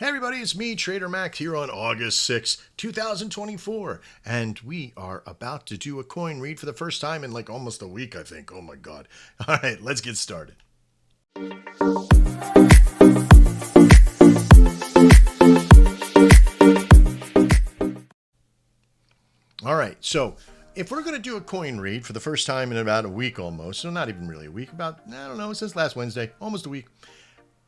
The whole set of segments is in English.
Hey everybody, it's me, Trader Max, here on August 6th, 2024, and we are about to do a coin read for the first time in like almost a week, I think. Oh my god. All right, let's get started. All right, so if we're going to do a coin read for the first time in about a week almost, so not even really a week, about, I don't know, since last Wednesday, almost a week,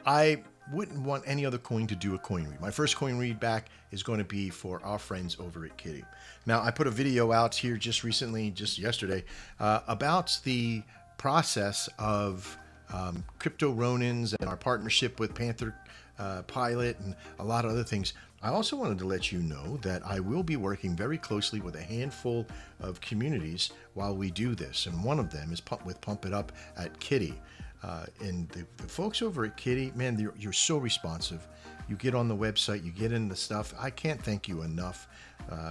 I wouldn't want any other coin to do a coin read. My first coin read back is going to be for our friends over at Kitty. Now, I put a video out here just recently, just yesterday, about the process of Crypto Ronins and our partnership with Panther Pilot and a lot of other things. I also wanted to let you know that I will be working very closely with a handful of communities while we do this. And one of them is with Pump It Up at Kitty. And the folks over at Kitty, man, you're so responsive. You get on the website, you get in the stuff. I can't thank you enough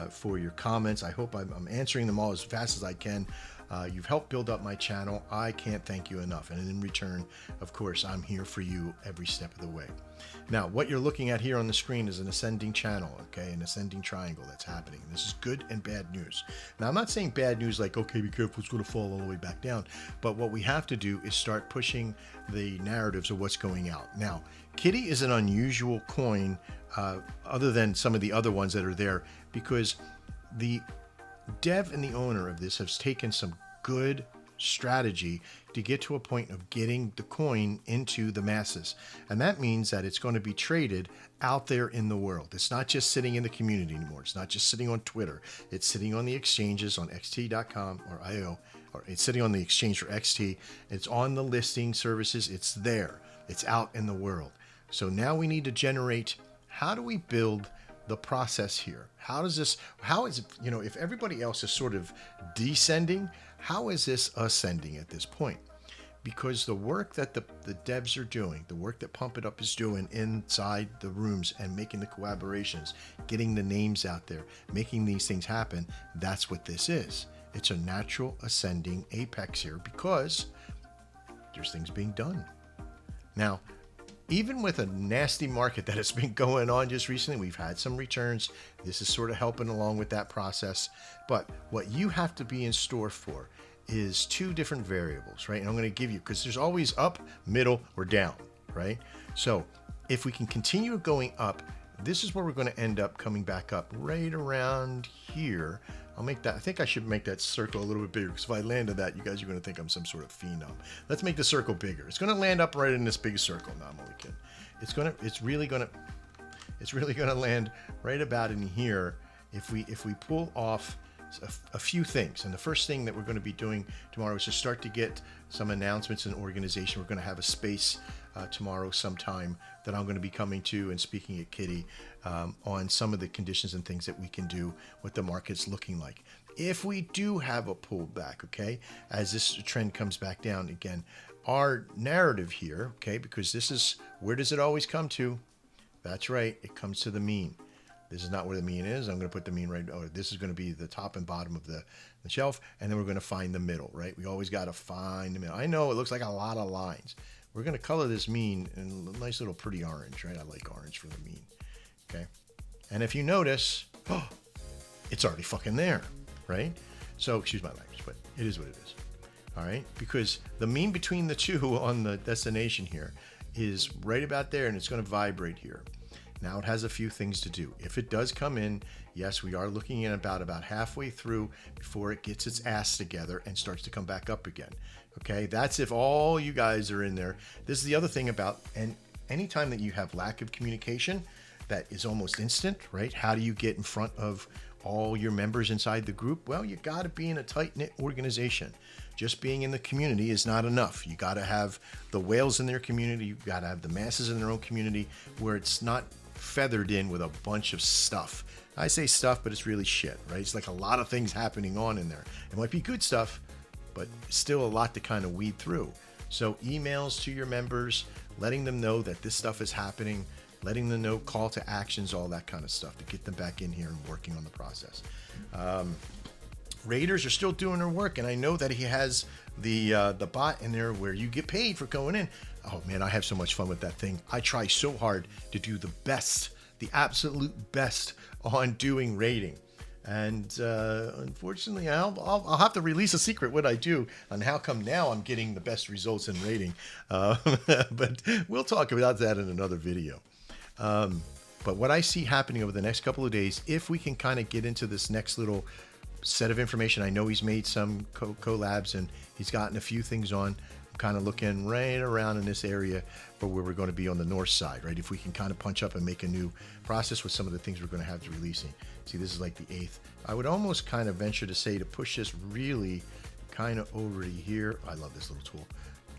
for your comments. I hope I'm answering them all as fast as I can. You've helped build up my channel. I can't thank you enough. And in return, of course, I'm here for you every step of the way. Now, what you're looking at here on the screen is an ascending channel, okay? An ascending triangle that's happening. This is good and bad news. Now, I'm not saying bad news like, okay, be careful, it's going to fall all the way back down. But what we have to do is start pushing the narratives of what's going out. Now, Kitty is an unusual coin other than some of the other ones that are there because the dev and the owner of this has taken some good strategy to get to a point of getting the coin into the masses. And that means that it's going to be traded out there in the world. It's not just sitting in the community anymore. It's not just sitting on Twitter. It's sitting on the exchanges on xt.com or IO, or it's sitting on the exchange for XT. It's on the listing services. It's there. It's out in the world. So now we need to generate, how do we build the process here? How is it, if everybody else is sort of descending, how is this ascending at this point? Because the work that the devs are doing, the work that Pump It Up is doing inside the rooms and making the collaborations, getting the names out there, making these things happen, that's what this is. It's a natural ascending apex here because there's things being done. Now, even with a nasty market that has been going on just recently, we've had some returns. This is sort of helping along with that process. But what you have to be in store for is two different variables, right? And I'm going to give you, because there's always up, middle, or down, right? So if we can continue going up, this is where we're going to end up coming back up right around here. I'll make that, I think I should make that circle a little bit bigger because if I landed that, you guys are going to think I'm some sort of phenom. Let's make the circle bigger. It's going to land up right in this big circle. No, I'm only kidding. It's really going to land right about in here if we pull off a few things. And the first thing that we're going to be doing tomorrow is to start to get some announcements and organization. We're going to have a space tomorrow sometime that I'm going to be coming to and speaking at Kitty on some of the conditions and things that we can do, what the market's looking like. If we do have a pullback, okay, as this trend comes back down again, our narrative here, okay, because this is, where does it always come to? That's right, it comes to the mean. This is not where the mean is. I'm going to put the mean right, or this is going to be the top and bottom of the shelf, and then we're going to find the middle, right? We always got to find the middle. I know it looks like a lot of lines. We're going to color this mean in a nice little pretty orange, right? I like orange for the mean, okay? And if you notice, oh, it's already fucking there, right? So, excuse my language, but it is what it is, all right? Because the mean between the two on the destination here is right about there, and it's going to vibrate here. Now it has a few things to do. If it does come in, yes, we are looking at about halfway through before it gets its ass together and starts to come back up again. Okay, that's if all you guys are in there. This is the other thing about, and anytime that you have lack of communication, that is almost instant, right? How do you get in front of all your members inside the group? Well, you got to be in a tight-knit organization. Just being in the community is not enough. You got to have the whales in their community. You got to have the masses in their own community where it's not feathered in with a bunch of stuff. I say stuff, but it's really shit, right? It's like a lot of things happening on in there. It might be good stuff, but still a lot to kind of weed through. So emails to your members, letting them know that this stuff is happening, letting them know call to actions, all that kind of stuff to get them back in here and working on the process. Raiders are still doing their work, and I know that he has the bot in there where you get paid for going in. Oh man, I have so much fun with that thing. I try so hard to do the best, the absolute best on doing rating. And unfortunately, I'll have to release a secret what I do on how come now I'm getting the best results in rating. But we'll talk about that in another video. But what I see happening over the next couple of days, if we can kind of get into this next little set of information, I know he's made some collabs and he's gotten a few things on. I'm kind of looking right around in this area for where we're going to be on the north side, right? If we can kind of punch up and make a new process with some of the things we're going to have to releasing. See, this is like the 8th. I would almost kind of venture to say to push this really kind of over here. I love this little tool.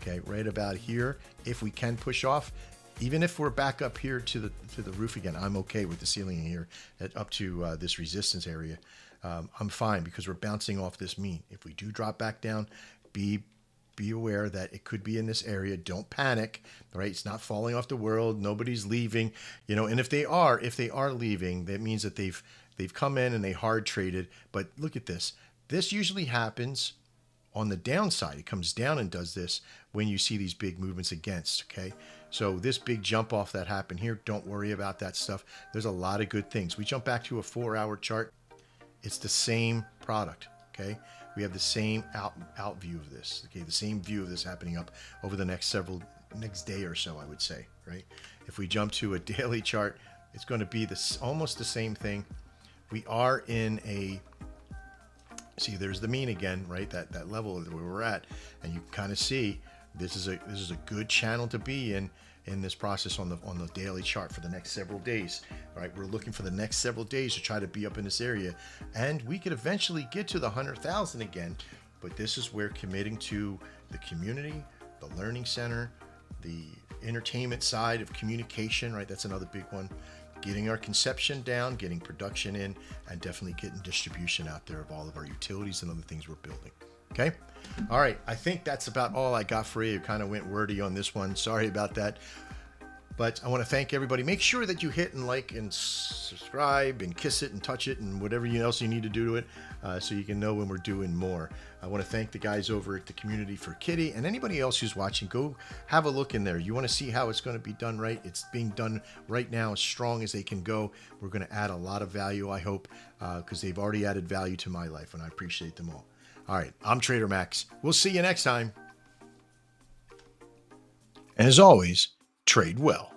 Okay, right about here. If we can push off, even if we're back up here to the roof again, I'm okay with the ceiling here at up to this resistance area. I'm fine because we're bouncing off this mean. If we do drop back down, be aware that it could be in this area. Don't panic, right? It's not falling off the world. Nobody's leaving, you know. And if they are leaving, that means that they've come in and they hard traded. But look at this. This usually happens on the downside. It comes down and does this when you see these big movements against, okay? So this big jump off that happened here, don't worry about that stuff. There's a lot of good things. We jump back to a 4-hour chart. It's the same product, okay? We have the same out view of this, okay? The same view of this happening up over the next day or so, I would say, right? If we jump to a daily chart, it's going to be almost the same thing. We are in a, see, there's the mean again, right? That level where we're at, and you kind of see this is a good channel to be in this process on the daily chart for the next several days. All right, we're looking for the next several days to try to be up in this area, and we could eventually get to the 100,000 again. But this is where committing to the community, the learning center, the entertainment side of communication, right? That's another big one. Getting our conception down, getting production in, and definitely getting distribution out there of all of our utilities and other things we're building. Okay. All right. I think that's about all I got for you. Kind of went wordy on this one. Sorry about that. But I want to thank everybody. Make sure that you hit and like and subscribe and kiss it and touch it and whatever else you need to do to it so you can know when we're doing more. I want to thank the guys over at the Community for Kitty and anybody else who's watching. Go have a look in there. You want to see how it's going to be done right. It's being done right now as strong as they can go. We're going to add a lot of value, I hope, because they've already added value to my life, and I appreciate them all. All right, I'm Trader Max. We'll see you next time. And as always, trade well.